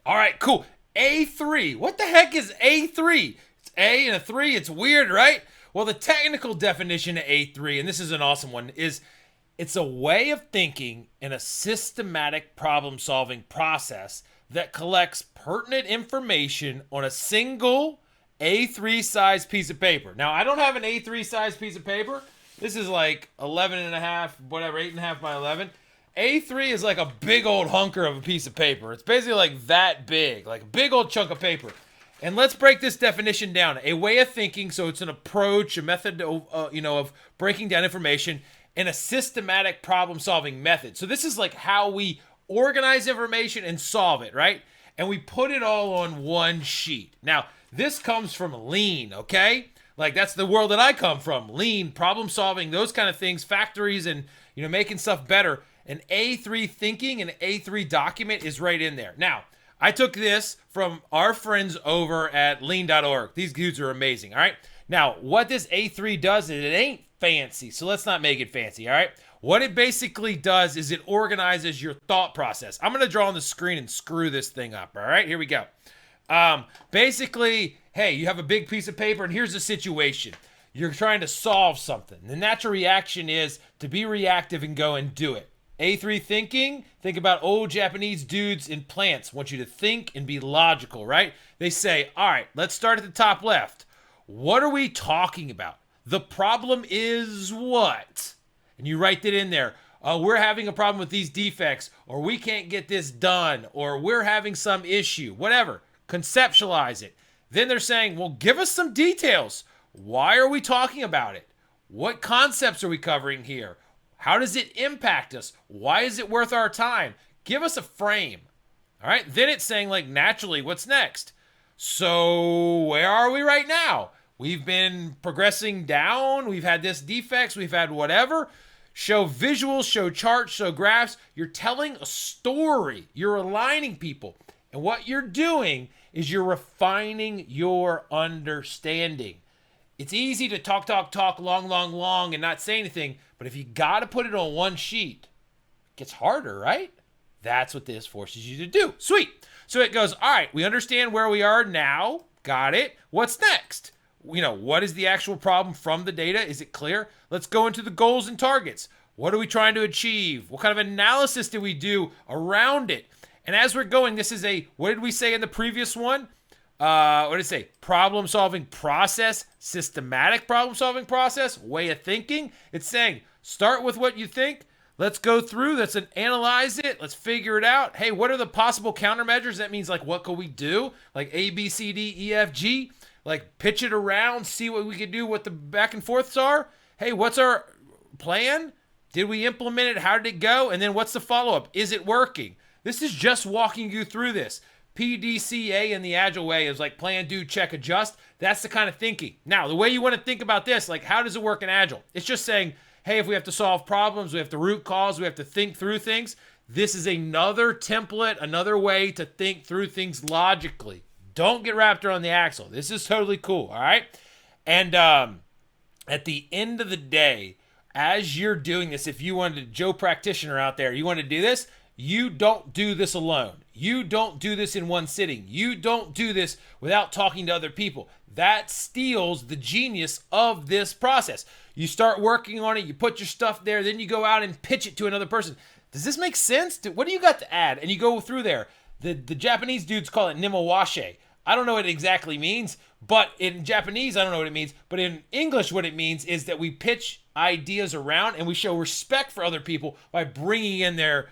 All right, cool. A3. What the heck is A3? It's A and a 3. It's weird, right? Well, the technical definition of A3, and this is an awesome one, is it's a way of thinking in a systematic problem solving process that collects pertinent information on a single A3 size piece of paper. Now, I don't have an A3 size piece of paper. This is like 11 and a half, whatever, 8.5 by 11. A3 is like a big old hunker of a piece of paper. It's basically like that big, like a big old chunk of paper. And let's break this definition down. A way of thinking, so it's an approach, a method, of breaking down information in a systematic problem-solving method. So this is like how we organize information and solve it, right? And we put it all on one sheet. Now, this comes from lean, okay? Like that's the world that I come from. Lean, problem-solving, those kind of things, factories and, making stuff better. An A3 thinking, an A3 document is right in there. Now, I took this from our friends over at lean.org. These dudes are amazing, all right? Now, what this A3 does is it ain't fancy, so let's not make it fancy, all right? What it basically does is it organizes your thought process. I'm going to draw on the screen and screw this thing up, all right? Here we go. Basically, hey, you have a big piece of paper, and here's the situation. You're trying to solve something. The natural reaction is to be reactive and go and do it. A3 thinking, think about old Japanese dudes in plants. Want you to think and be logical, right? They say, all right, let's start at the top left. What are we talking about? The problem is what? And you write that in there. We're having a problem with these defects, or we can't get this done, or we're having some issue, whatever. Conceptualize it. Then they're saying, well, give us some details. Why are we talking about it? What concepts are we covering here? How does it impact us? Why is it worth our time? Give us a frame. All right. Then it's saying, like, naturally, what's next? So where are we right now? We've been progressing down. We've had this defects. We've had whatever. Show visuals, show charts, show graphs. You're telling a story. You're aligning people. And what you're doing is you're refining your understanding. It's easy to talk, long, and not say anything. But if you got to put it on one sheet, it gets harder, right? That's what this forces you to do. Sweet. So it goes, all right, we understand where we are now. Got it. What's next? What is the actual problem from the data? Is it clear? Let's go into the goals and targets. What are we trying to achieve? What kind of analysis do we do around it? And as we're going, this is what did we say in the previous one? What did it say? Problem-solving process, systematic problem-solving process, way of thinking. It's saying, start with what you think. Let's go through. Let's analyze it. Let's figure it out. Hey, what are the possible countermeasures? That means, like, what could we do? Like A, B, C, D, E, F, G. Like, pitch it around, see what we can do, what the back and forths are. Hey, what's our plan? Did we implement it? How did it go? And then what's the follow-up? Is it working? This is just walking you through this. PDCA in the Agile way is like plan, do, check, adjust. That's the kind of thinking. Now, the way you want to think about this, like how does it work in Agile? It's just saying, hey, if we have to solve problems, we have to root cause, we have to think through things. This is another template, another way to think through things logically. Don't get wrapped around the axle. This is totally cool, all right? And at the end of the day, as you're doing this, if you wanted Joe practitioner out there, you want to do this, you don't do this alone. You don't do this in one sitting. You don't do this without talking to other people. That steals the genius of this process. You start working on it, you put your stuff there, then you go out and pitch it to another person. Does this make sense? What do you got to add? And you go through there. The Japanese dudes call it nimawashe. I don't know what it exactly means, but in Japanese, I don't know what it means. But in English, what it means is that we pitch ideas around and we show respect for other people by bringing in their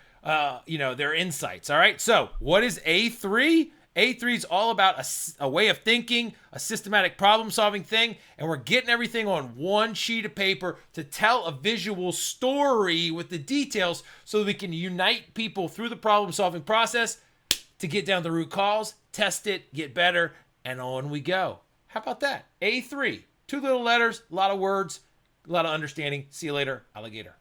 insights. All right. So what is A3? A3 is all about a way of thinking, a systematic problem solving thing. And we're getting everything on one sheet of paper to tell a visual story with the details so that we can unite people through the problem solving process to get down to the root cause, test it, get better, and on we go. How about that? A3, 2 little letters, a lot of words, a lot of understanding. See you later, alligator.